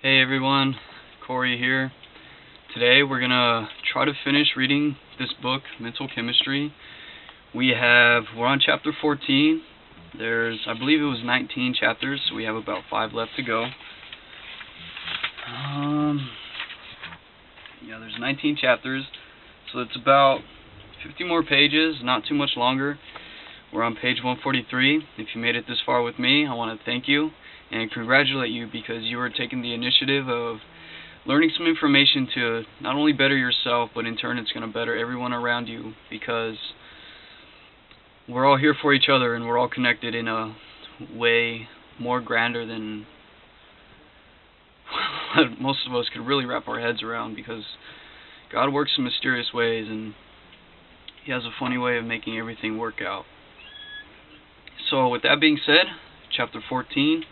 Hey everyone, Corey here. Today we're gonna try to finish reading this book, Mental Chemistry. We're on chapter 14. I believe it was 19 chapters, so we have about 5 left to go. There's 19 chapters, so it's about 50 more pages, not too much longer. We're on page 143. If you made it this far with me, I want to thank you and congratulate you because you are taking the initiative of learning some information to not only better yourself, but in turn it's going to better everyone around you, because we're all here for each other and we're all connected in a way more grander than what most of us could really wrap our heads around, because God works in mysterious ways and He has a funny way of making everything work out. So with that being said, chapter 14,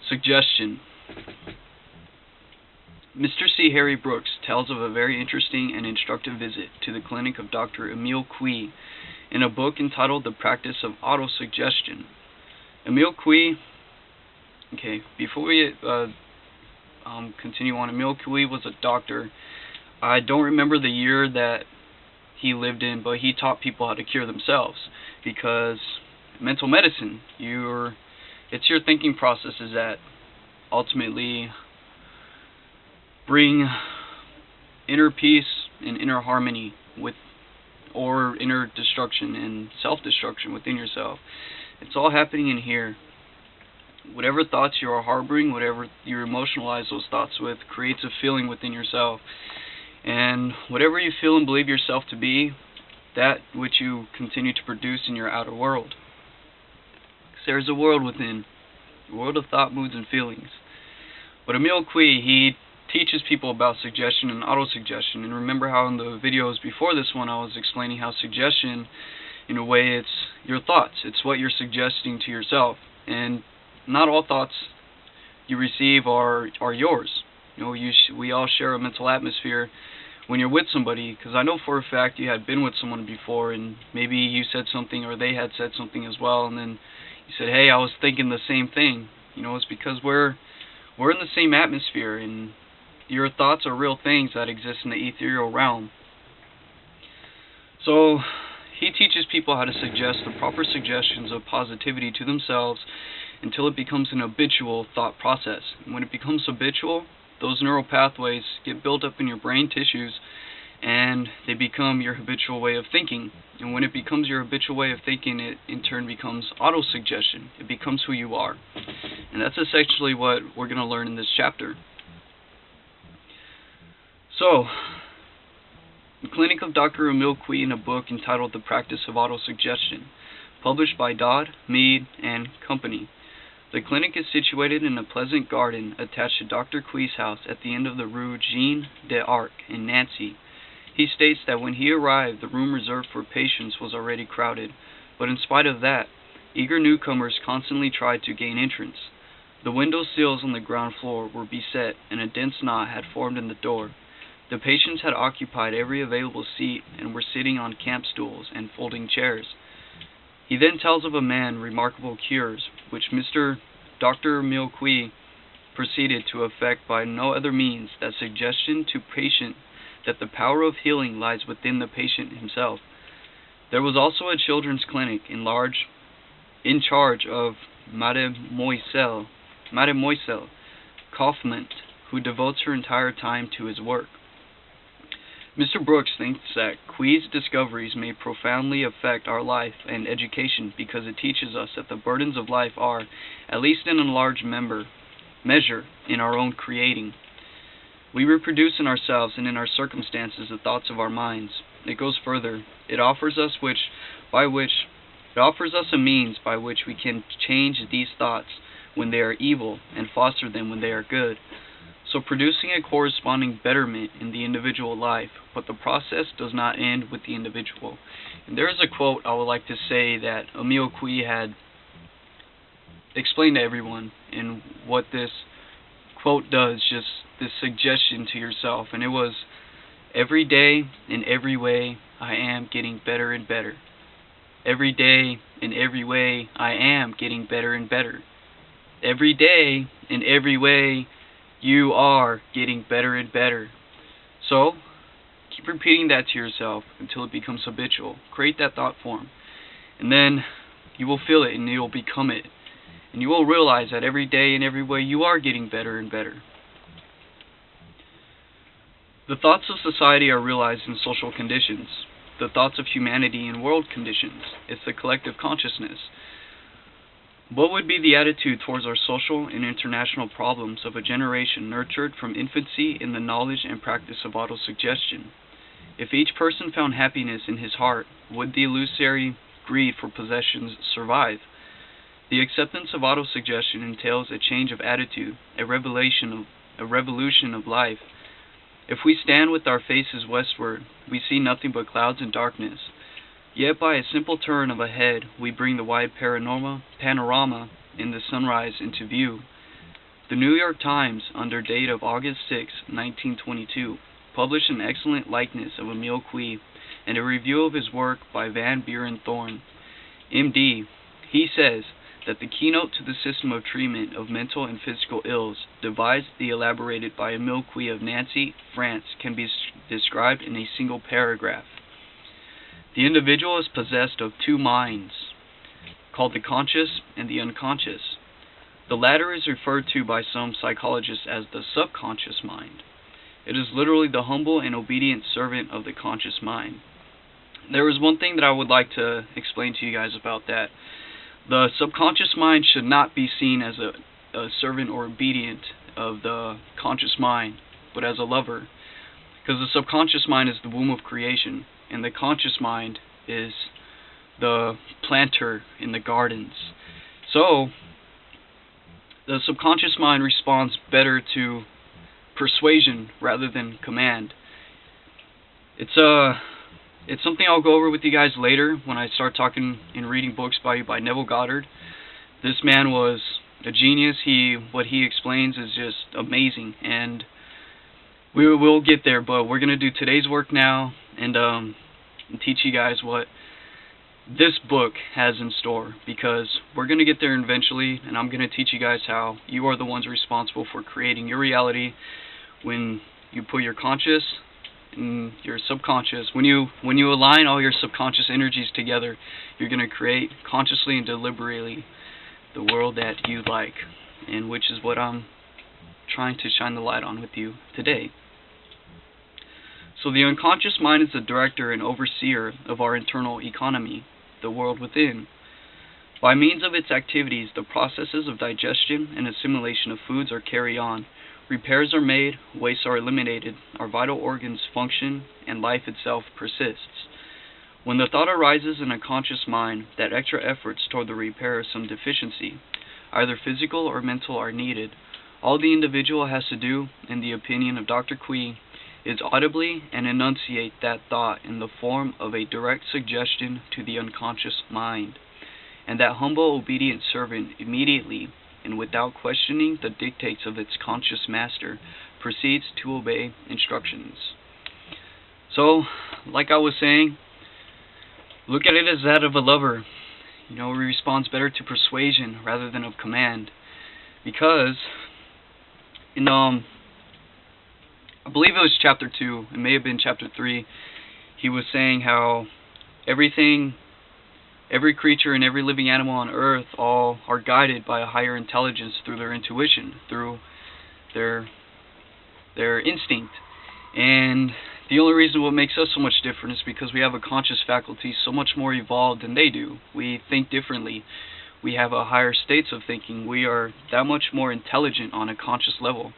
Suggestion. Mr. C. Harry Brooks tells of a very interesting and instructive visit to the clinic of Dr. Emile Coué in a book entitled The Practice of Autosuggestion. Emile Coué, before we continue on, Emile Coué was a doctor. I don't remember the year that he lived in, but he taught people how to cure themselves, because mental medicine, it's your thinking processes that ultimately bring inner peace and inner harmony or inner destruction and self-destruction within yourself. It's all happening in here. Whatever thoughts you are harboring, whatever you emotionalize those thoughts with, creates a feeling within yourself. And whatever you feel and believe yourself to be, that which you continue to produce in your outer world. There's a world within, a world of thought, moods, and feelings. But Emile Coué, he teaches people about suggestion and autosuggestion. And remember how in the videos before this one I was explaining how suggestion, in a way, it's your thoughts. It's what you're suggesting to yourself. And not all thoughts you receive are yours. We all share a mental atmosphere when you're with somebody, because I know for a fact you had been with someone before and maybe you said something or they had said something as well, and then you said, hey, I was thinking the same thing. It's because we're in the same atmosphere, and your thoughts are real things that exist in the ethereal realm. So he teaches people how to suggest the proper suggestions of positivity to themselves until it becomes an habitual thought process. And when it becomes habitual, those neural pathways get built up in your brain tissues and they become your habitual way of thinking. And when it becomes your habitual way of thinking, it in turn becomes autosuggestion. It becomes who you are. And that's essentially what we're going to learn in this chapter. So, the Clinic of Dr. Emile Coué, in a book entitled The Practice of Autosuggestion, published by Dodd, Mead, and Company. The clinic is situated in a pleasant garden attached to Dr. Coué's house at the end of the Rue Jeanne d'Arc in Nancy. He states that when he arrived, the room reserved for patients was already crowded, but in spite of that, eager newcomers constantly tried to gain entrance. The window sills on the ground floor were beset, and a dense knot had formed in the door. The patients had occupied every available seat and were sitting on camp stools and folding chairs. He then tells of a man remarkable cures, which Dr. Emile Coué proceeded to effect by no other means than suggestion to patient that the power of healing lies within the patient himself. There was also a children's clinic in charge of Mademoiselle Kaufmann, who devotes her entire time to his work. Mr. Brooks thinks that Coué's discoveries may profoundly affect our life and education because it teaches us that the burdens of life are, at least in a large measure, in our own creating. We reproduce in ourselves and in our circumstances the thoughts of our minds. It goes further. It offers us a means by which we can change these thoughts when they are evil and foster them when they are good, so producing a corresponding betterment in the individual life, but the process does not end with the individual. And there is a quote I would like to say that Emile Coué had explained to everyone, and what this quote does, just this suggestion to yourself, and it was, every day, in every way, I am getting better and better. Every day, in every way, I am getting better and better. Every day, in every way, You are getting better and better. So, keep repeating that to yourself until it becomes habitual. Create that thought form. And then you will feel it and you'll become it. And you will realize that every day and every way you are getting better and better. The thoughts of society are realized in social conditions. The thoughts of humanity in world conditions. It's the collective consciousness. What would be the attitude towards our social and international problems of a generation nurtured from infancy in the knowledge and practice of autosuggestion? If each person found happiness in his heart, would the illusory greed for possessions survive? The acceptance of autosuggestion entails a change of attitude, a revolution of life. If we stand with our faces westward, we see nothing but clouds and darkness. Yet by a simple turn of a head, we bring the wide panorama in the sunrise into view. The New York Times, under date of August 6, 1922, published an excellent likeness of Emile Coué and a review of his work by Van Buren Thorne, M.D. He says that the keynote to the system of treatment of mental and physical ills, devised and elaborated by Emile Coué of Nancy, France, can be described in a single paragraph. The individual is possessed of two minds, called the conscious and the unconscious. The latter is referred to by some psychologists as the subconscious mind. It is literally the humble and obedient servant of the conscious mind. There is one thing that I would like to explain to you guys about that. The subconscious mind should not be seen as a servant or obedient of the conscious mind, but as a lover. Because the subconscious mind is the womb of creation, and the conscious mind is the planter in the gardens. So, the subconscious mind responds better to persuasion rather than command. It's something I'll go over with you guys later when I start talking and reading books by Neville Goddard. This man was a genius. What he explains is just amazing, and we will get there. But we're gonna do today's work now, and teach you guys what this book has in store, because we're gonna get there eventually, and I'm gonna teach you guys how you are the ones responsible for creating your reality when you put your conscious and your subconscious. When you align all your subconscious energies together, you're going to create consciously and deliberately the world that you like, and which is what I'm trying to shine the light on with you today. So the unconscious mind is the director and overseer of our internal economy, the world within. By means of its activities, the processes of digestion and assimilation of foods are carried on. Repairs are made, wastes are eliminated, our vital organs function, and life itself persists. When the thought arises in a conscious mind that extra efforts toward the repair of some deficiency, either physical or mental, are needed, all the individual has to do, in the opinion of Dr. Coué, is audibly and enunciate that thought in the form of a direct suggestion to the unconscious mind, and that humble, obedient servant immediately, and without questioning the dictates of its conscious master, proceeds to obey instructions. So, like I was saying, look at it as that of a lover. He responds better to persuasion rather than of command. Because, I believe it was chapter 2, it may have been chapter 3, he was saying how every creature and every living animal on earth all are guided by a higher intelligence through their intuition, through their instinct. And the only reason what makes us so much different is because we have a conscious faculty so much more evolved than they do. We think differently. We have a higher states of thinking. We are that much more intelligent on a conscious level.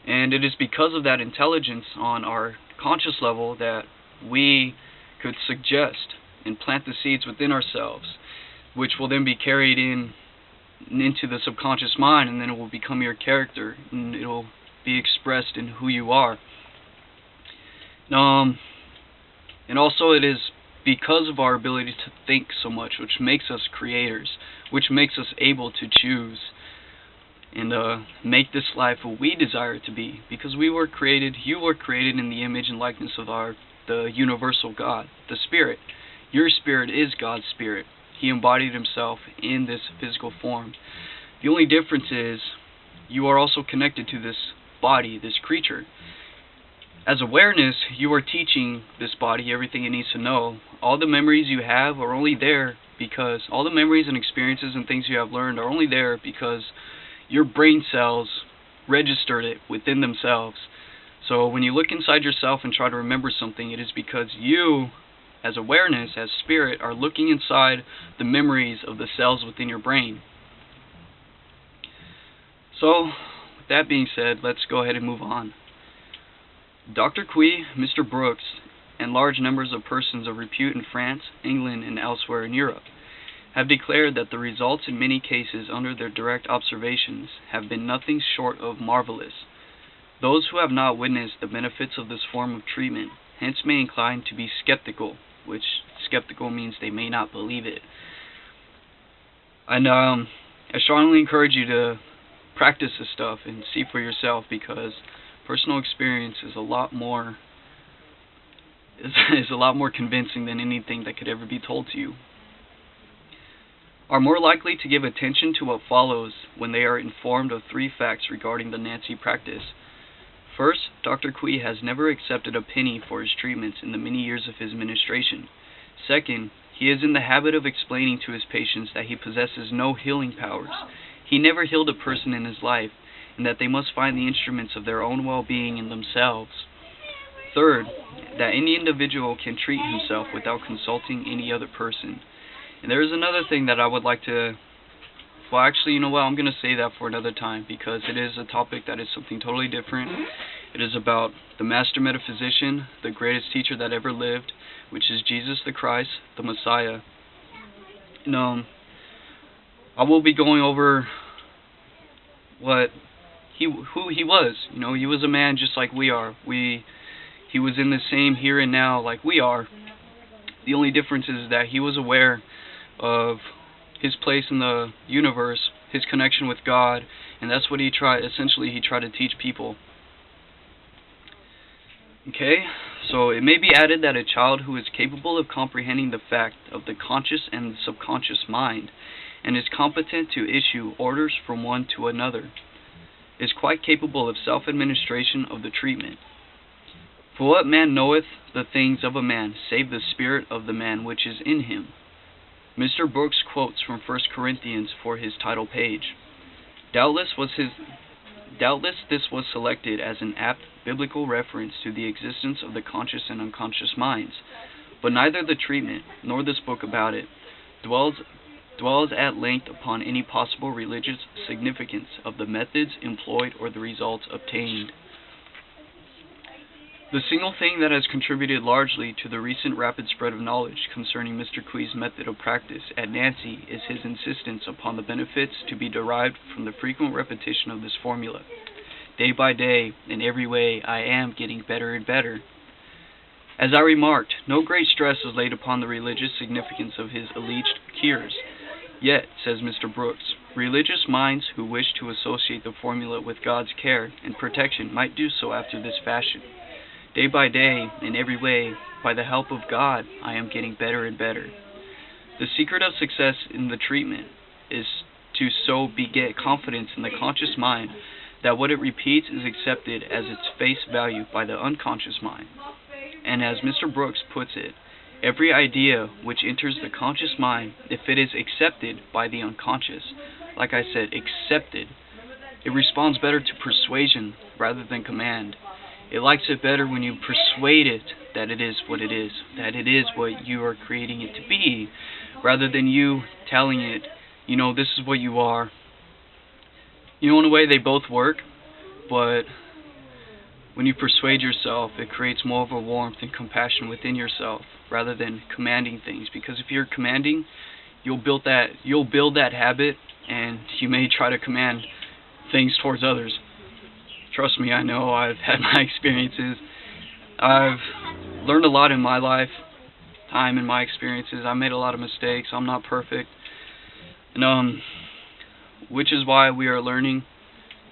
And it is because of that intelligence on our conscious level that we could suggest and plant the seeds within ourselves, which will then be carried into the subconscious mind, and then it will become your character, and it will be expressed in who you are. And also it is because of our ability to think so much, which makes us creators, which makes us able to choose and make this life what we desire it to be, because you were created in the image and likeness of the universal God, the Spirit. Your spirit is God's spirit. He embodied himself in this physical form. The only difference is you are also connected to this body, this creature. As awareness, you are teaching this body everything it needs to know. All the memories you have are only there because all the memories and experiences and things you have learned are only there because your brain cells registered it within themselves. So when you look inside yourself and try to remember something, it is because you, as awareness, as spirit, are looking inside the memories of the cells within your brain. So, with that being said, let's go ahead and move on. Dr. Cui, Mr. Brooks, and large numbers of persons of repute in France, England, and elsewhere in Europe have declared that the results in many cases under their direct observations have been nothing short of marvelous. Those who have not witnessed the benefits of this form of treatment hence may incline to be skeptical, which skeptical means they may not believe it. And I strongly encourage you to practice this stuff and see for yourself, because personal experience is a lot more convincing than anything that could ever be told to you. Are more likely to give attention to what follows when they are informed of three facts regarding the Nancy practice. First, Dr. Cui has never accepted a penny for his treatments in the many years of his ministration. Second, he is in the habit of explaining to his patients that he possesses no healing powers. He never healed a person in his life, and that they must find the instruments of their own well-being in themselves. Third, that any individual can treat himself without consulting any other person. And there is another thing that I would like to... Well, actually, you know what? I'm going to say that for another time, because it is a topic that is something totally different. It is about the master metaphysician, the greatest teacher that ever lived, which is Jesus the Christ, the Messiah. And, I will be going over who he was. You know, he was a man just like we are. He was in the same here and now like we are. The only difference is that he was aware of his place in the universe, his connection with God, and that's what he tried to teach people. Okay, so it may be added that a child who is capable of comprehending the fact of the conscious and the subconscious mind, and is competent to issue orders from one to another, is quite capable of self-administration of the treatment. For what man knoweth the things of a man, save the spirit of the man which is in him? Mr. Brooks quotes from 1 Corinthians for his title page. Doubtless this was selected as an apt biblical reference to the existence of the conscious and unconscious minds, but neither the treatment nor this book about it dwells at length upon any possible religious significance of the methods employed or the results obtained. The single thing that has contributed largely to the recent rapid spread of knowledge concerning Mr. Cui's method of practice at Nancy is his insistence upon the benefits to be derived from the frequent repetition of this formula. Day by day, in every way, I am getting better and better. As I remarked, no great stress is laid upon the religious significance of his alleged cures. Yet, says Mr. Brooks, religious minds who wish to associate the formula with God's care and protection might do so after this fashion. Day by day, in every way, by the help of God, I am getting better and better. The secret of success in the treatment is to so beget confidence in the conscious mind that what it repeats is accepted as its face value by the unconscious mind. And as Mr. Brooks puts it, every idea which enters the conscious mind, if it is accepted by the unconscious, like I said, accepted, it responds better to persuasion rather than command. It likes it better when you persuade it that it is what it is, that it is what you are creating it to be, rather than you telling it, you know, this is what you are. You know, in a way they both work, but when you persuade yourself, it creates more of a warmth and compassion within yourself, rather than commanding things. Because if you're commanding, you'll build that habit, and you may try to command things towards others. Trust me, I know. I've had my experiences. I've learned a lot in my life, time in my experiences. I made a lot of mistakes. I'm not perfect. And which is why we are learning,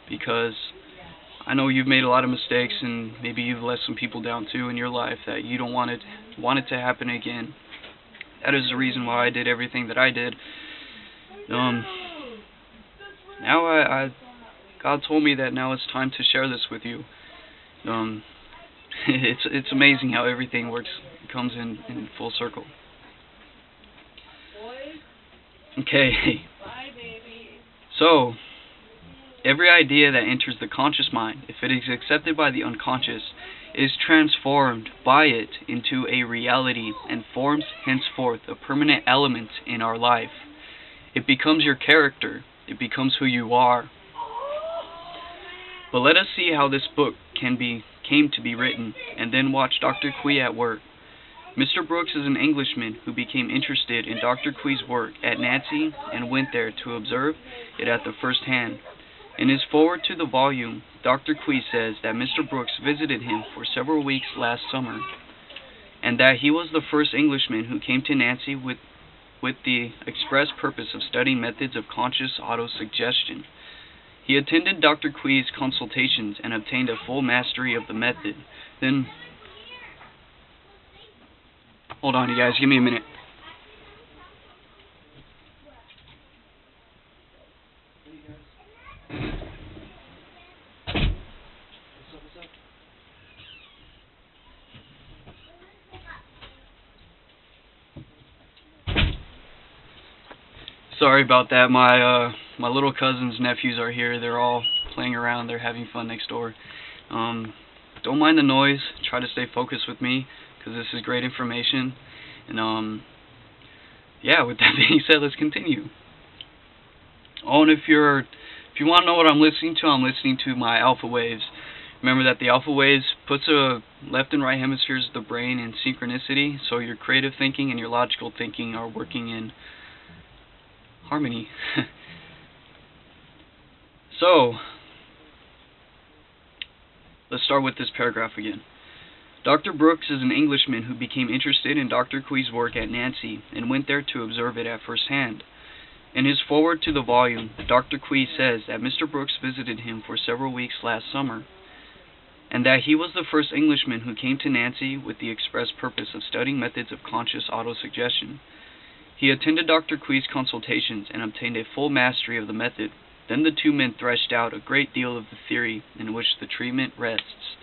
because I know you've made a lot of mistakes, and maybe you've let some people down too in your life that you don't want it to happen again. That is the reason why I did everything that I did. Now God told me that now it's time to share this with you. Um, it's amazing how everything comes in full circle. Okay, so every idea that enters the conscious mind, if it is accepted by the unconscious, is transformed by it into a reality and forms henceforth a permanent element in our life. It becomes your character. It becomes who you are. But let us see how this book came to be written, and then watch Dr. Quee at work. Mr. Brooks is an Englishman who became interested in Dr. Quee's work at Nancy and went there to observe it at the first hand. In his foreword to the volume, Dr. Quee says that Mr. Brooks visited him for several weeks last summer, and that he was the first Englishman who came to Nancy with the express purpose of studying methods of conscious autosuggestion. He attended Dr. Quee's consultations and obtained a full mastery of the method. Then, hold on you guys, give me a minute. Sorry about that. My little cousins, nephews are here. They're all playing around. They're having fun next door. Don't mind the noise. Try to stay focused with me, because this is great information. And yeah, with that being said, let's continue. Oh, and if you want to know what I'm listening to my alpha waves. Remember that the alpha waves puts a left and right hemispheres of the brain in synchronicity, so your creative thinking and your logical thinking are working in harmony. So, let's start with this paragraph again. Dr. Brooks is an Englishman who became interested in Dr. Quee's work at Nancy and went there to observe it at first hand. In his foreword to the volume, Dr. Quee says that Mr. Brooks visited him for several weeks last summer, and that he was the first Englishman who came to Nancy with the express purpose of studying methods of conscious autosuggestion. He attended Dr. Quee's consultations and obtained a full mastery of the method. Then the two men threshed out a great deal of the theory in which the treatment rests.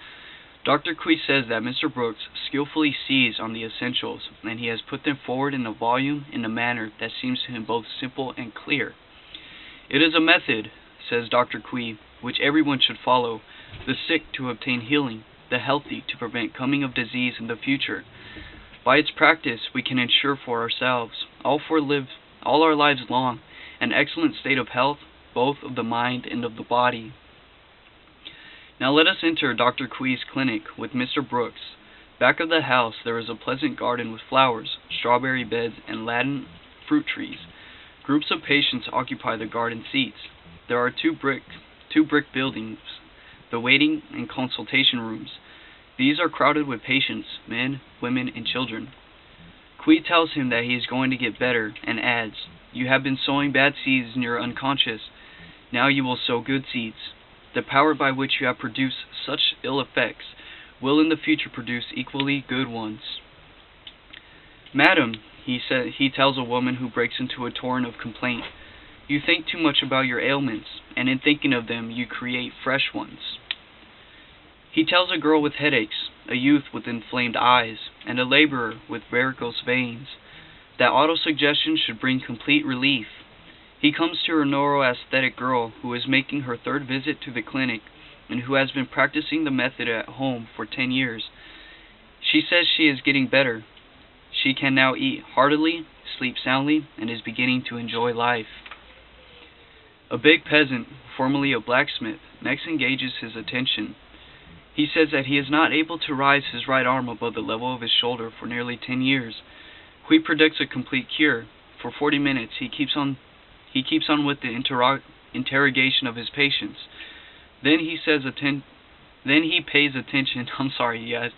Dr. Quee says that Mr. Brooks skillfully seized on the essentials, and he has put them forward in the volume in a manner that seems to him both simple and clear. It is a method, says Dr. Quee, which everyone should follow, the sick to obtain healing, the healthy to prevent coming of disease in the future. By its practice we can ensure for ourselves, all our lives long, an excellent state of health, both of the mind and of the body. Now let us enter Dr. Quee's clinic with Mr. Brooks. Back of the house there is a pleasant garden with flowers, strawberry beds, and laden fruit trees. Groups of patients occupy the garden seats. There are two brick buildings, the waiting and consultation rooms. These are crowded with patients, men, women, and children. Quee tells him that he is going to get better, and adds, "You have been sowing bad seeds in your unconscious. Now you will sow good seeds. The power by which you have produced such ill effects will in the future produce equally good ones." "Madam," he tells a woman who breaks into a torrent of complaint, "you think too much about your ailments, and in thinking of them you create fresh ones." He tells a girl with headaches, a youth with inflamed eyes, and a laborer with varicose veins, that autosuggestion should bring complete relief. He comes to a neuroaesthetic girl who is making her third visit to the clinic and who has been practicing the method at home for 10 years. She says she is getting better. She can now eat heartily, sleep soundly, and is beginning to enjoy life. A big peasant, formerly a blacksmith, next engages his attention. He says that he is not able to rise his right arm above the level of his shoulder for nearly 10 years. Quee predicts a complete cure. For 40 minutes he keeps on with the interrogation of his patients. Then he pays attention. I'm sorry, you guys.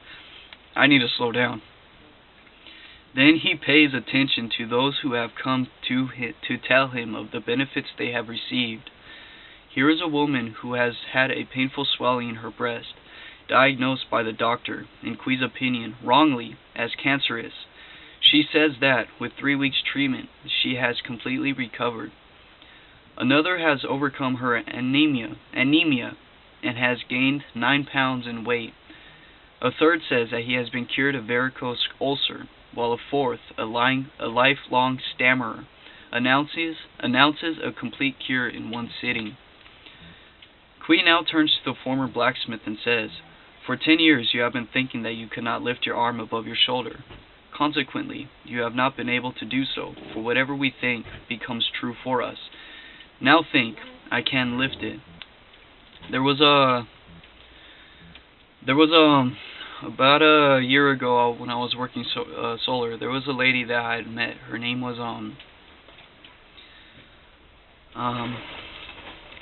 I need to slow down. Then he pays attention to those who have come to tell him of the benefits they have received. Here is a woman who has had a painful swelling in her breast, diagnosed by the doctor, in Quee's opinion, wrongly, as cancerous. She says that, with 3 weeks' treatment, she has completely recovered. Another has overcome her anemia and has gained 9 pounds in weight. A third says that he has been cured of varicose ulcer, while a fourth, a lifelong stammerer, announces a complete cure in one sitting. Kui now turns to the former blacksmith and says, "For 10 years you have been thinking that you could not lift your arm above your shoulder. Consequently, you have not been able to do so, for whatever we think becomes true for us. Now think, I can lift it." There was about a year ago when I was working solar, there was a lady that I had met. Her name was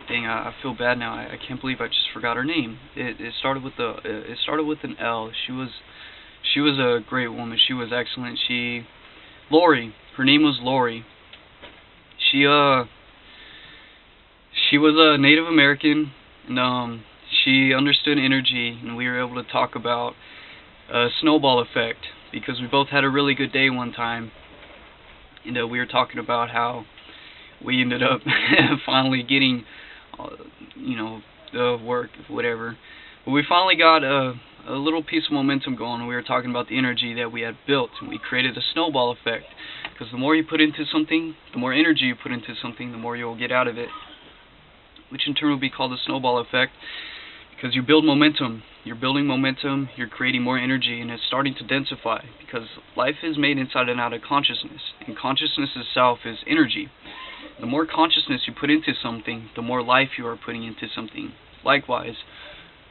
dang, I feel bad now. I can't believe I just forgot her name. It started with an L. She was a great woman. She was excellent. Lori. Her name was Lori. She was a Native American, and she understood energy, and we were able to talk about a snowball effect, because we both had a really good day one time, and we were talking about how we ended up finally getting, the work, whatever. But we finally got a little piece of momentum going, and we were talking about the energy that we had built, and we created a snowball effect, because the more you put into something, the more energy you put into something, the more you'll get out of it, which in turn will be called the snowball effect, because you build momentum. You're building momentum, you're creating more energy, and it's starting to densify, because life is made inside and out of consciousness, and consciousness itself is energy. The more consciousness you put into something, the more life you are putting into something. Likewise,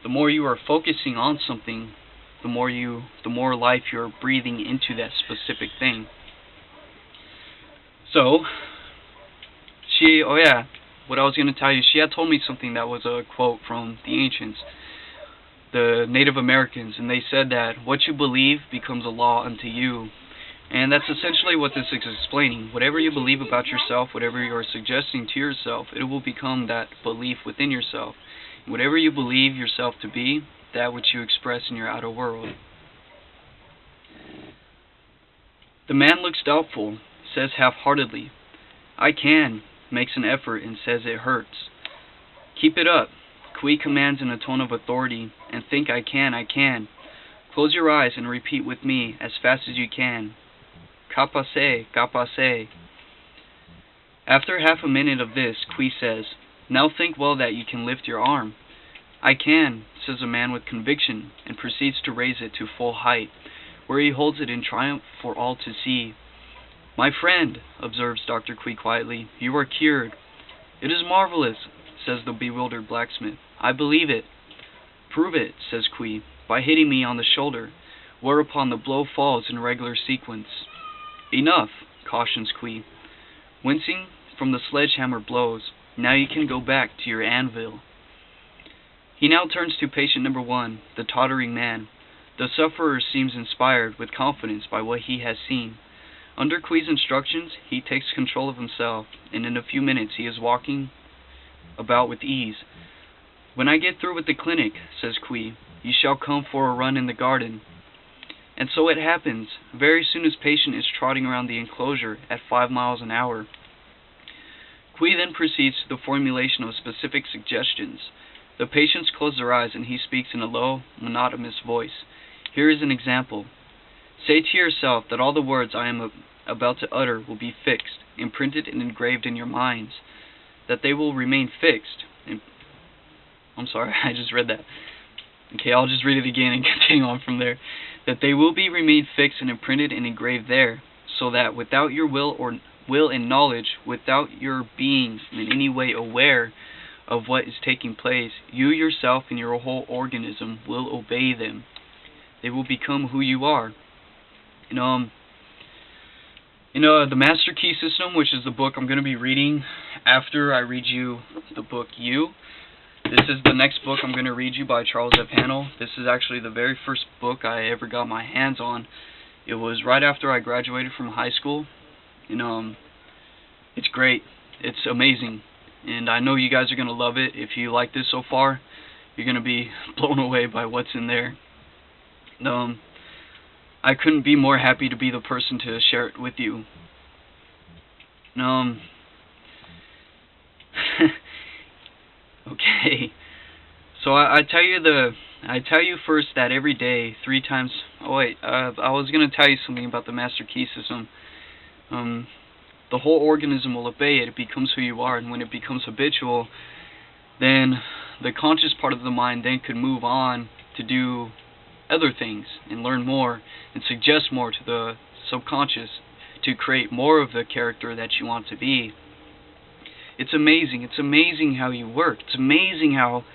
the more you are focusing on something, the more life you're breathing into that specific thing. So, what I was going to tell you, she had told me something that was a quote from the ancients, the Native Americans, and they said that what you believe becomes a law unto you. And that's essentially what this is explaining. Whatever you believe about yourself, whatever you are suggesting to yourself, it will become that belief within yourself. Whatever you believe yourself to be, that which you express in your outer world. The man looks doubtful, says half-heartedly, "I can," makes an effort and says it hurts. "Keep it up," Kui commands in a tone of authority, "and think I can, I can. Close your eyes and repeat with me as fast as you can. Kapase, kapase." After half a minute of this, Kui says, "Now think well that you can lift your arm." "I can," says a man with conviction, and proceeds to raise it to full height, where he holds it in triumph for all to see. "My friend," observes Dr. Kui quietly, "you are cured." "It is marvelous," says the bewildered blacksmith. "I believe it." "Prove it," says Kui, "by hitting me on the shoulder," whereupon the blow falls in regular sequence. "Enough," cautions Kui, "wincing from the sledgehammer blows. Now you can go back to your anvil." He now turns to patient number 1, the tottering man. The sufferer seems inspired with confidence by what he has seen. Under Kui's instructions, he takes control of himself, and in a few minutes he is walking about with ease. "When I get through with the clinic," says Kui, "you shall come for a run in the garden." And so it happens. Very soon his patient is trotting around the enclosure at 5 miles an hour. Kui then proceeds to the formulation of specific suggestions. The patients close their eyes and he speaks in a low, monotonous voice. Here is an example. "Say to yourself that all the words I am about to utter will be fixed, imprinted and engraved in your minds. That they will remain fixed." I'm sorry, I just read that. Okay, I'll just read it again and continue on from there. "That they will remain fixed and imprinted and engraved there, so that without your will and knowledge, without your being in any way aware of what is taking place, you yourself and your whole organism will obey them. They will become who you are." The Master Key System, which is the book I'm going to be reading after I read you the book You. This is the next book I'm going to read you by Charles F. Haanel. This is actually the very first book I ever got my hands on. It was right after I graduated from high school. It's great. It's amazing. And I know you guys are going to love it. If you like this so far, you're going to be blown away by what's in there. I couldn't be more happy to be the person to share it with you. Okay. So I tell you first that every day, 3 times. Oh wait, I was gonna tell you something about the master key system. The whole organism will obey it. It becomes who you are, and when it becomes habitual, then the conscious part of the mind then could move on to do other things and learn more and suggest more to the subconscious to create more of the character that you want to be. It's amazing. It's amazing how you work. It's amazing how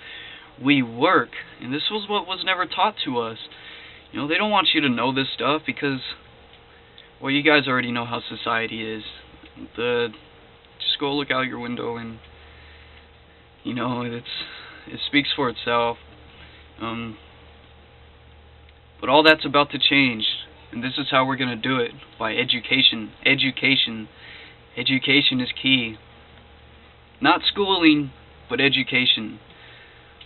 we work. And this was what was never taught to us. You know, they don't want you to know this stuff because, well, you guys already know how society is. Just go look out your window and, you know, it speaks for itself. But all that's about to change, and this is how we're going to do it, by education. Education is key. Not schooling, but education.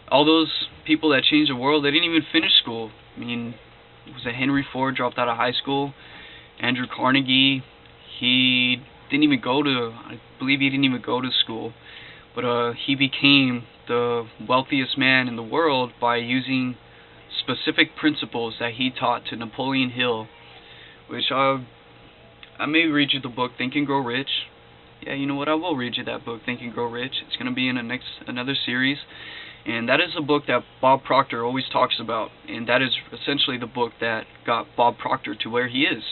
All those people that changed the world, they didn't even finish school. I mean, was it Henry Ford dropped out of high school? Andrew Carnegie, I believe he didn't even go to school. But he became the wealthiest man in the world by using specific principles that he taught to Napoleon Hill, which I may read you the book Think and Grow Rich. Yeah, you know what? I will read you that book, Think and Grow Rich. It's going to be in another series. And that is a book that Bob Proctor always talks about. And that is essentially the book that got Bob Proctor to where he is.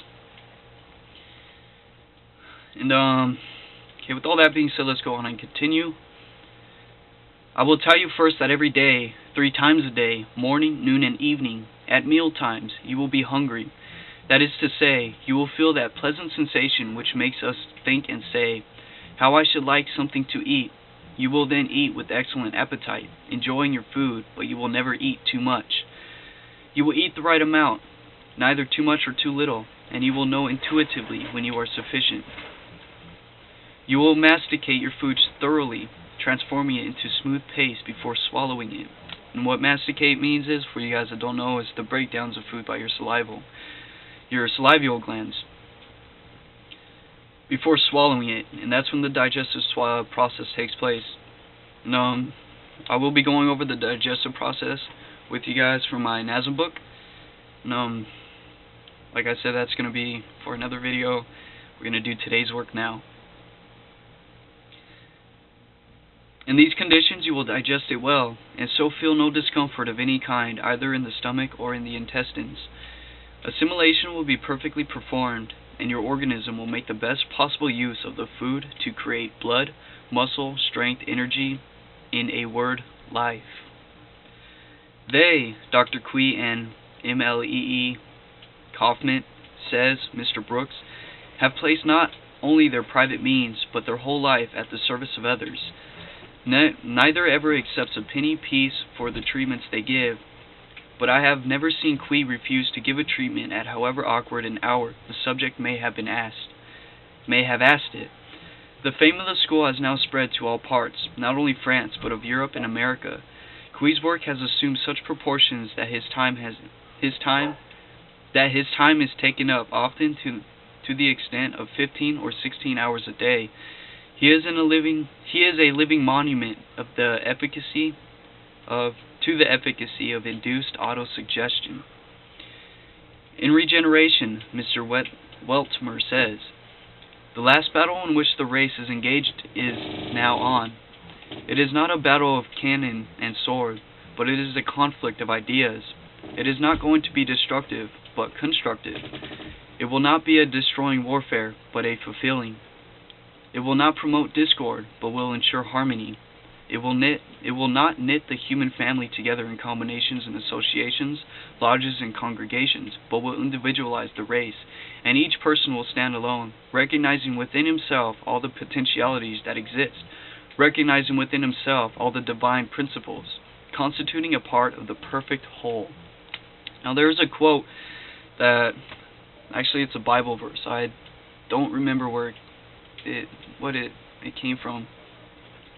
And, okay, with all that being said, let's go on and continue. I will tell you first that every day, 3 times a day, morning, noon, and evening, at meal times, you will be hungry. That is to say, you will feel that pleasant sensation which makes us think and say, "How I should like something to eat." You will then eat with excellent appetite, enjoying your food, but you will never eat too much. You will eat the right amount, neither too much or too little, and you will know intuitively when you are sufficient. You will masticate your food thoroughly, transforming it into smooth paste before swallowing it. And what masticate means is, for you guys that don't know, is the breakdowns of food by your salival glands before swallowing it, and that's when the digestive process takes place. And I will be going over the digestive process with you guys for my NASM book. And like I said, that's going to be for another video. We're going to do today's work now. In these conditions, you will digest it well, and so feel no discomfort of any kind, either in the stomach or in the intestines. Assimilation will be perfectly performed, and your organism will make the best possible use of the food to create blood, muscle, strength, energy, in a word, life. They, Dr. Quee and MLEE Kaufman says, Mr. Brooks, have placed not only their private means, but their whole life at the service of others. Neither ever accepts a penny piece for the treatments they give, but I have never seen Quee refuse to give a treatment at however awkward an hour the subject may have asked it. The fame of the school has now spread to all parts, not only France, but of Europe and America. Quee's work has assumed such proportions that his time is taken up often to the extent of 15 or 16 hours a day. He is a living monument of the efficacy of induced autosuggestion. In regeneration, Mr. Weltmer says, the last battle in which the race is engaged is now on. It is not a battle of cannon and sword, but it is a conflict of ideas. It is not going to be destructive, but constructive. It will not be a destroying warfare, but a fulfilling. It will not promote discord, but will ensure harmony. It will not knit the human family together in combinations and associations, lodges and congregations, but will individualize the race, and each person will stand alone, recognizing within himself all the potentialities that exist, recognizing within himself all the divine principles, constituting a part of the perfect whole. Now there's a quote that, actually it's a Bible verse, I don't remember what it came from,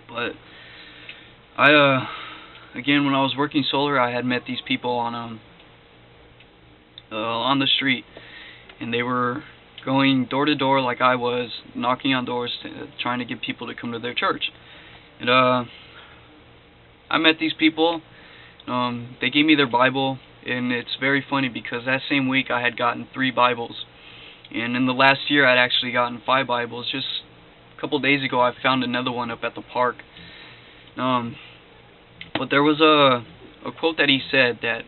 but again, when I was working solar, I had met these people on the street, and they were going door to door like I was, knocking on doors, trying to get people to come to their church. And I met these people. They gave me their Bible, and it's very funny because that same week I had gotten 3 Bibles. And in the last year I'd actually gotten 5 Bibles. Just a couple days ago I found another one up at the park. But there was a quote that he said that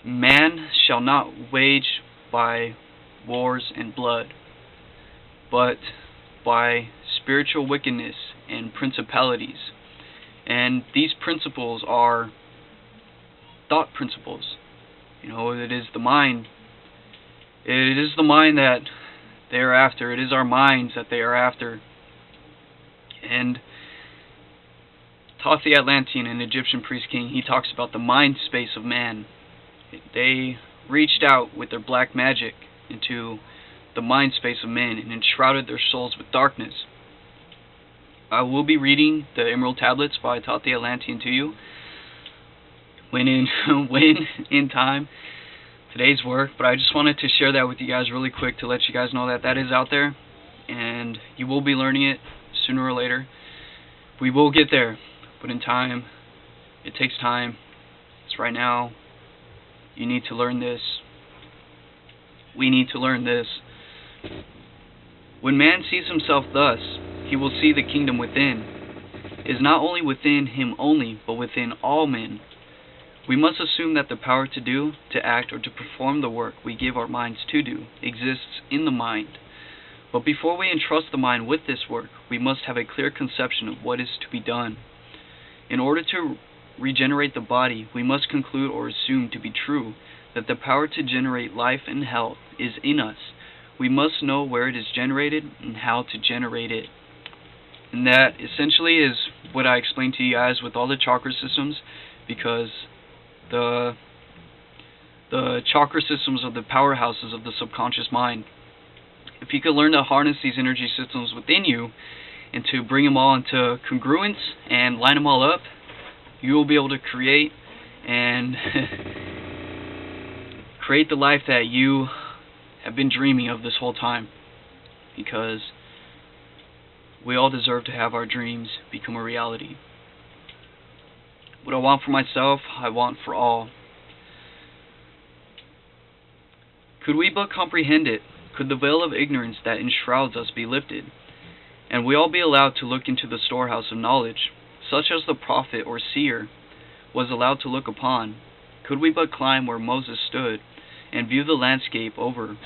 man shall not wage by wars and blood, but by spiritual wickedness and principalities. And these principles are thought principles. You know, it is the mind. It is the mind that they are after. It is our minds that they are after. And Thoth the Atlantean, an Egyptian priest king, he talks about the mind space of man. They reached out with their black magic into the mind space of men and enshrouded their souls with darkness. I will be reading the Emerald Tablets by Thoth the Atlantean to you when in time, today's work, but I just wanted to share that with you guys really quick to let you guys know that that is out there, and you will be learning it sooner or later. We will get there, but in time, it takes time. It's right now. You need to learn this. We need to learn this. When man sees himself thus, he will see the kingdom within. It is not only within him only, but within all men. We must assume that the power to do, to act, or to perform the work we give our minds to do exists in the mind. But before we entrust the mind with this work, we must have a clear conception of what is to be done. In order to regenerate the body, we must conclude or assume to be true that the power to generate life and health is in us. We must know where it is generated and how to generate it. And that essentially is what I explained to you guys with all the chakra systems, because the chakra systems are the powerhouses of the subconscious mind. If you could learn to harness these energy systems within you and to bring them all into congruence and line them all up, you will be able to create and create the life that you have been dreaming of this whole time, because we all deserve to have our dreams become a reality. What I want for myself, I want for all. Could we but comprehend it, could the veil of ignorance that enshrouds us be lifted, and we all be allowed to look into the storehouse of knowledge, such as the prophet or seer was allowed to look upon, could we but climb where Moses stood and view the landscape over,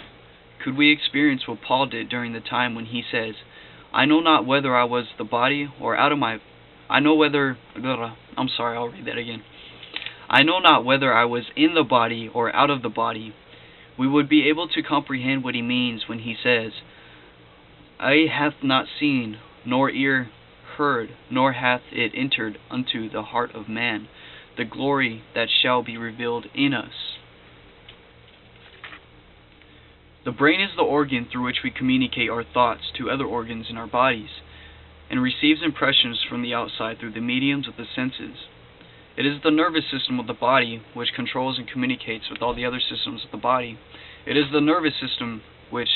could we experience what Paul did during the time when he says, I know not whether I was the body or out of my... I know not whether I was in the body or out of the body. We would be able to comprehend what he means when he says, Eye hath not seen, nor ear heard, nor hath it entered unto the heart of man, the glory that shall be revealed in us. The brain is the organ through which we communicate our thoughts to other organs in our bodies, and receives impressions from the outside through the mediums of the senses. It is the nervous system of the body which controls and communicates with all the other systems of the body. It is the nervous system which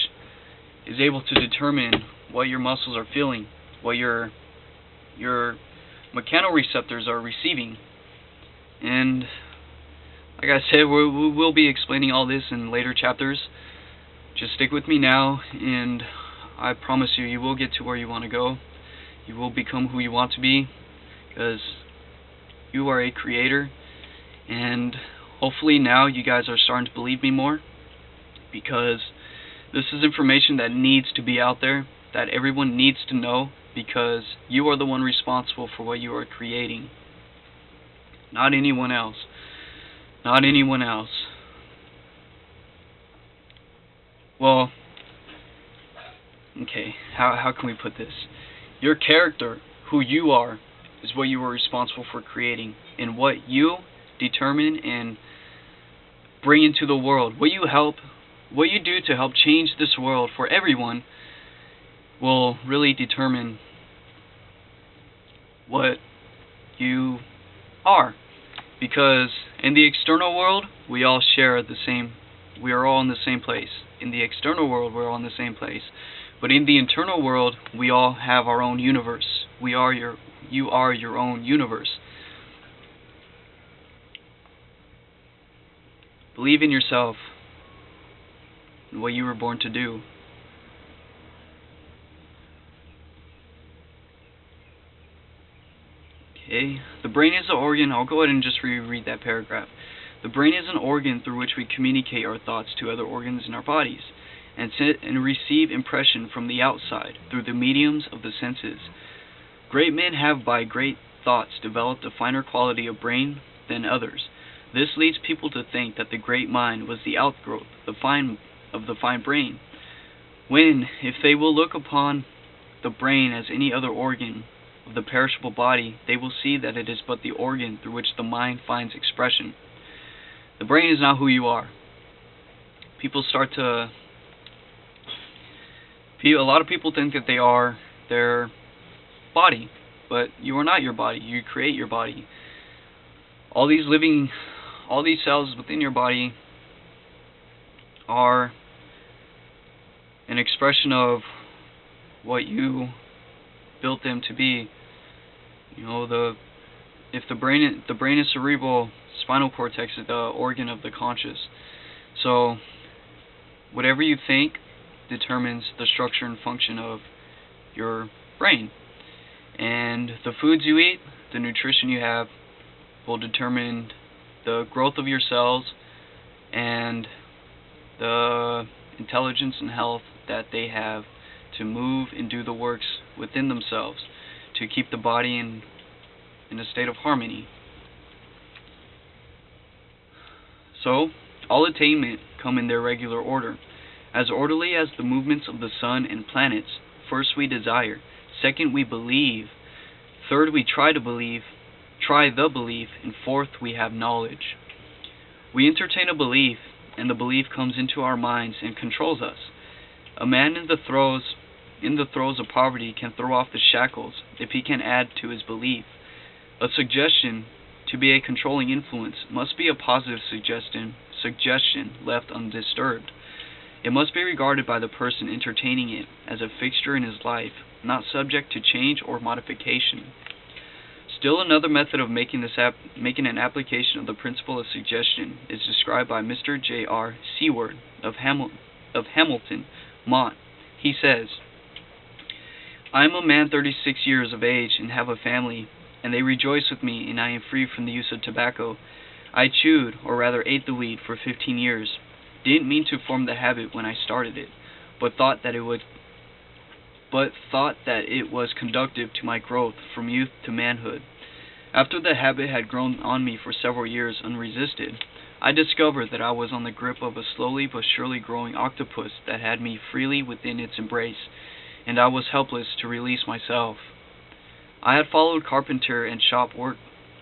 is able to determine what your muscles are feeling, what your mechanoreceptors are receiving. And like I said, we will be explaining all this in later chapters. Just stick with me now, and I promise you, you will get to where you want to go. You will become who you want to be, because you are a creator. And hopefully now you guys are starting to believe me more, because this is information that needs to be out there, that everyone needs to know, because you are the one responsible for what you are creating. Not anyone else. Not anyone else. Well, okay, how can we put this? Your character, who you are, is what you are responsible for creating, and what you determine and bring into the world, what you do to help change this world for everyone, will really determine what you are. Because in the external world, we all share the same, we are all in the same place. In the external world, we're all in the same place. But in the internal world, we all have our own universe. You are your own universe. Believe in yourself and what you were born to do. Okay, the brain is an organ. I'll go ahead and just reread that paragraph. The brain is an organ through which we communicate our thoughts to other organs in our bodies and receive impression from the outside through the mediums of the senses. Great men have by great thoughts developed a finer quality of brain than others. This leads people to think that the great mind was the outgrowth of the fine brain, when, if they will look upon the brain as any other organ of the perishable body, they will see that it is but the organ through which the mind finds expression. The brain is not who you are. A lot of people think that they are their body, but you are not your body. You create your body. All these cells within your body are an expression of what you built them to be. You know, if the brain is cerebral, spinal cortex is the organ of the conscious. So whatever you think determines the structure and function of your brain. And the foods you eat, the nutrition you have, will determine the growth of your cells and the intelligence and health that they have to move and do the works within themselves to keep the body in a state of harmony. So, all attainment come in their regular order, as orderly as the movements of the sun and planets. First we desire, second we believe, third we try the belief, and fourth we have knowledge. We entertain a belief, and the belief comes into our minds and controls us. A man in the throes of poverty can throw off the shackles if he can add to his belief. A suggestion, to be a controlling influence, must be a positive suggestion left undisturbed. It must be regarded by the person entertaining it as a fixture in his life, not subject to change or modification. Still another method of making an application of the principle of suggestion is described by Mr. J.R. Seward of Hamilton, Mont. He says, "I am a man 36 years of age and have a family, and they rejoice with me, and I am free from the use of tobacco. I chewed, or rather ate the weed, for 15 years. Didn't mean to form the habit when I started it, but thought that it was conducive to my growth from youth to manhood. After the habit had grown on me for several years unresisted, I discovered that I was on the grip of a slowly but surely growing octopus that had me freely within its embrace, and I was helpless to release myself. I had followed carpenter and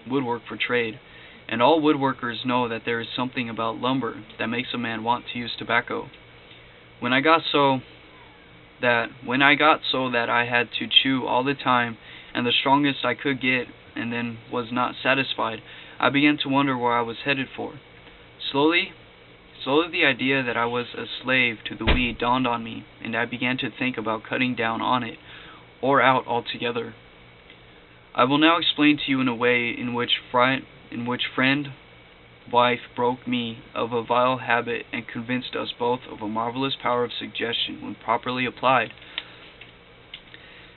woodwork for trade, and all woodworkers know that there is something about lumber that makes a man want to use tobacco. When I got so that I had to chew all the time, and the strongest I could get, and then was not satisfied, I began to wonder where I was headed for. Slowly the idea that I was a slave to the weed dawned on me, and I began to think about cutting down on it, or out altogether. I will now explain to you in a way in which wife broke me of a vile habit and convinced us both of a marvelous power of suggestion when properly applied.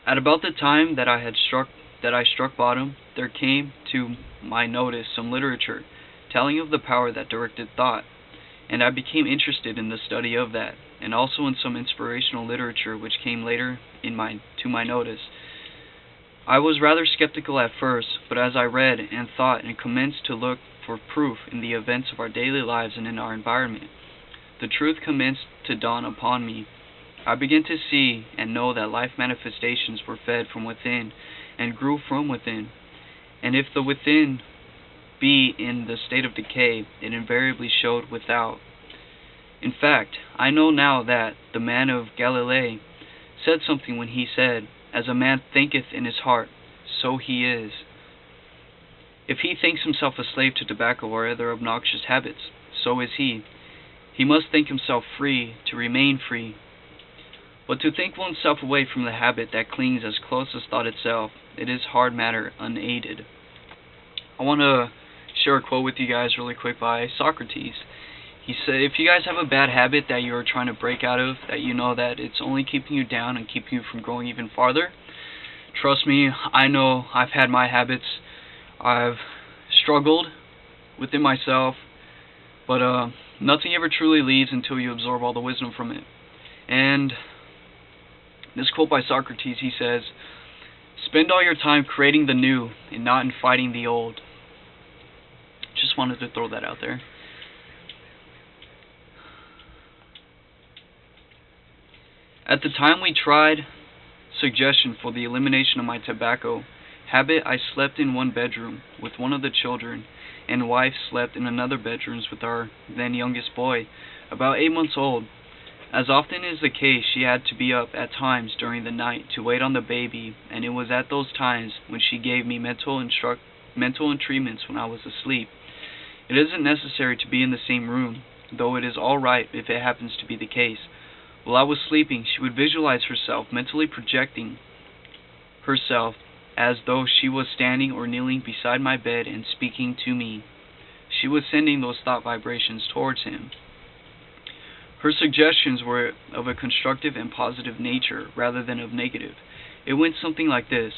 At about the time that I struck bottom, there came to my notice some literature telling of the power that directed thought, and I became interested in the study of that, and also in some inspirational literature which came later to my notice. I was rather skeptical at first, but as I read and thought and commenced to look for proof in the events of our daily lives and in our environment, the truth commenced to dawn upon me. I began to see and know that life manifestations were fed from within and grew from within, and if the within be in the state of decay, it invariably showed without. In fact, I know now that the man of Galilee said something when he said, "As a man thinketh in his heart, so he is." If he thinks himself a slave to tobacco or other obnoxious habits, so is he. He must think himself free to remain free. But to think oneself away from the habit that clings as close as thought itself It is hard matter unaided. I want to share a quote with you guys really quick by Socrates. He said, if you guys have a bad habit that you're trying to break out of, that you know that it's only keeping you down and keeping you from growing even farther, trust me, I know I've had my habits. I've struggled within myself, but nothing ever truly leaves until you absorb all the wisdom from it. And this quote by Socrates, he says, spend all your time creating the new and not in fighting the old. Just wanted to throw that out there. At the time we tried suggestion for the elimination of my tobacco habit, I slept in one bedroom with one of the children, and wife slept in another bedroom with our then youngest boy, about 8 months old. As often is the case, she had to be up at times during the night to wait on the baby, and it was at those times when she gave me mental treatments when I was asleep. It isn't necessary to be in the same room, though it is all right if it happens to be the case. While I was sleeping, she would visualize herself, mentally projecting herself as though she was standing or kneeling beside my bed and speaking to me. She was sending those thought vibrations towards him. Her suggestions were of a constructive and positive nature rather than of negative. It went something like this.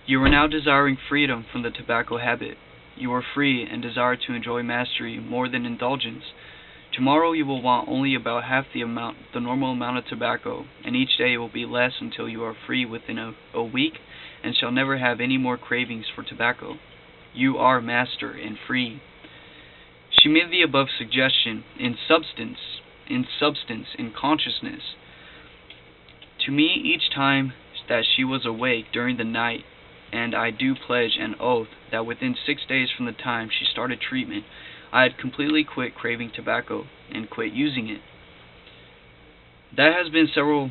You are now desiring freedom from the tobacco habit. You are free and desire to enjoy mastery more than indulgence. Tomorrow you will want only about half the normal amount of tobacco, and each day will be less until you are free within a week and shall never have any more cravings for tobacco. You are master and free. She made the above suggestion in substance, in consciousness. To me, each time that she was awake during the night, and I do pledge an oath that within 6 days from the time she started treatment, I had completely quit craving tobacco and quit using it. That has been several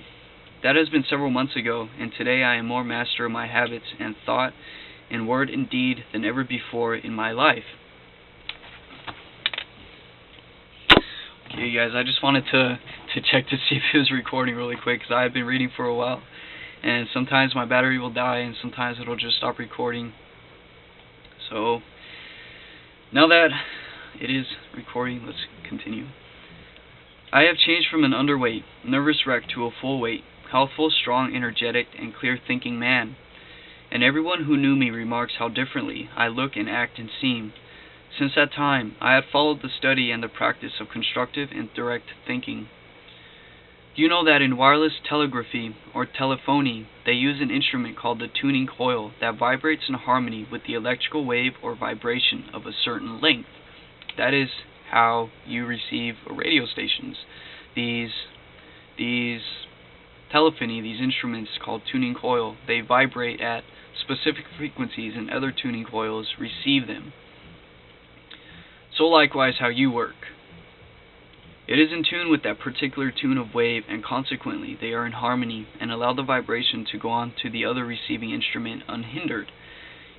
months ago, and today I am more master of my habits and thought and word and deed than ever before in my life. Okay, guys, I just wanted to check to see if it was recording really quick, because I have been reading for a while, and sometimes my battery will die, and sometimes it'll just stop recording. So, now that it is recording, let's continue. I have changed from an underweight, nervous wreck to a full weight, healthful, strong, energetic, and clear-thinking man. And everyone who knew me remarks how differently I look and act and seem. Since that time, I have followed the study and the practice of constructive and direct thinking. Do you know that in wireless telegraphy or telephony, they use an instrument called the tuning coil that vibrates in harmony with the electrical wave or vibration of a certain length? That is how you receive radio stations. These telephony, these instruments called tuning coil, they vibrate at specific frequencies, and other tuning coils receive them. So likewise how you work. It is in tune with that particular tune of wave, and consequently they are in harmony and allow the vibration to go on to the other receiving instrument unhindered.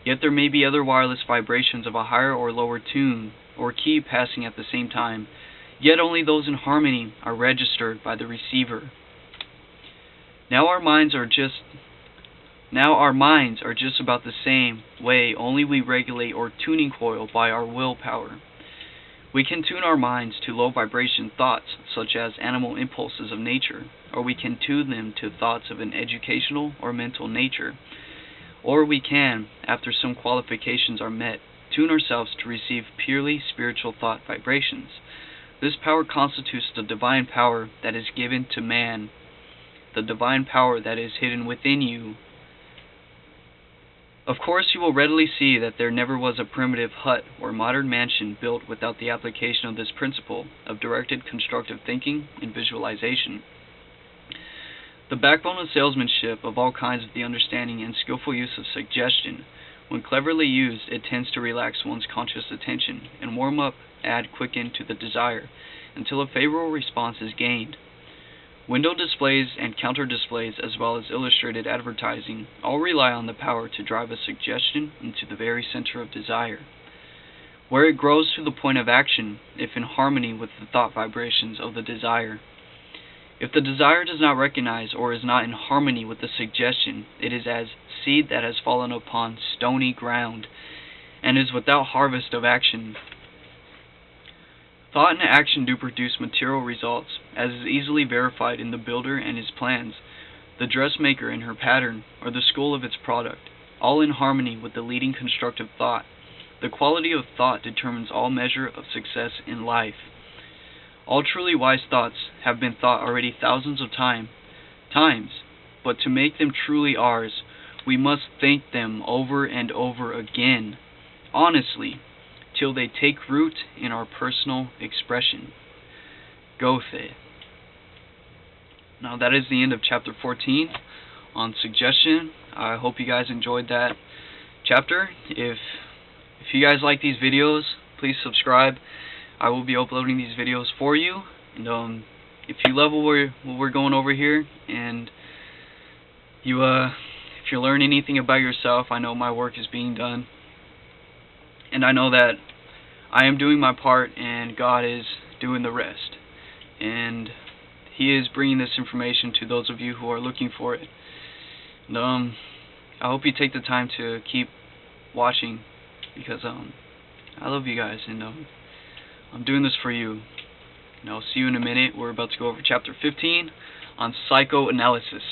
Yet there may be other wireless vibrations of a higher or lower tune or key passing at the same time, yet only those in harmony are registered by the receiver. Now our minds are just about the same way, only we regulate our tuning coil by our willpower. We can tune our minds to low vibration thoughts, such as animal impulses of nature, or we can tune them to thoughts of an educational or mental nature. Or we can, after some qualifications are met, tune ourselves to receive purely spiritual thought vibrations. This power constitutes the divine power that is given to man, the divine power that is hidden within you. Of course, you will readily see that there never was a primitive hut or modern mansion built without the application of this principle of directed constructive thinking and visualization. The backbone of salesmanship of all kinds of the understanding and skillful use of suggestion. When cleverly used, it tends to relax one's conscious attention and warm up, quicken to the desire, until a favorable response is gained. Window displays and counter displays, as well as illustrated advertising, all rely on the power to drive a suggestion into the very center of desire, where it grows to the point of action, if in harmony with the thought vibrations of the desire. If the desire does not recognize or is not in harmony with the suggestion, it is as seed that has fallen upon stony ground, and is without harvest of action. Thought and action do produce material results, as is easily verified in the builder and his plans, the dressmaker and her pattern, or the school of its product, all in harmony with the leading constructive thought. The quality of thought determines all measure of success in life. All truly wise thoughts have been thought already thousands of times, but to make them truly ours, we must think them over and over again, honestly, till they take root in our personal expression. Goethe. Now that is the end of chapter 14 on suggestion. I hope you guys enjoyed that chapter. If you guys like these videos, please subscribe. I will be uploading these videos for you. And if you love what we're going over here, and if you learn anything about yourself, I know my work is being done. And I know that I am doing my part, and God is doing the rest. And He is bringing this information to those of you who are looking for it. And I hope you take the time to keep watching, because I love you guys, and I'm doing this for you. And I'll see you in a minute. We're about to go over chapter 15 on psychoanalysis.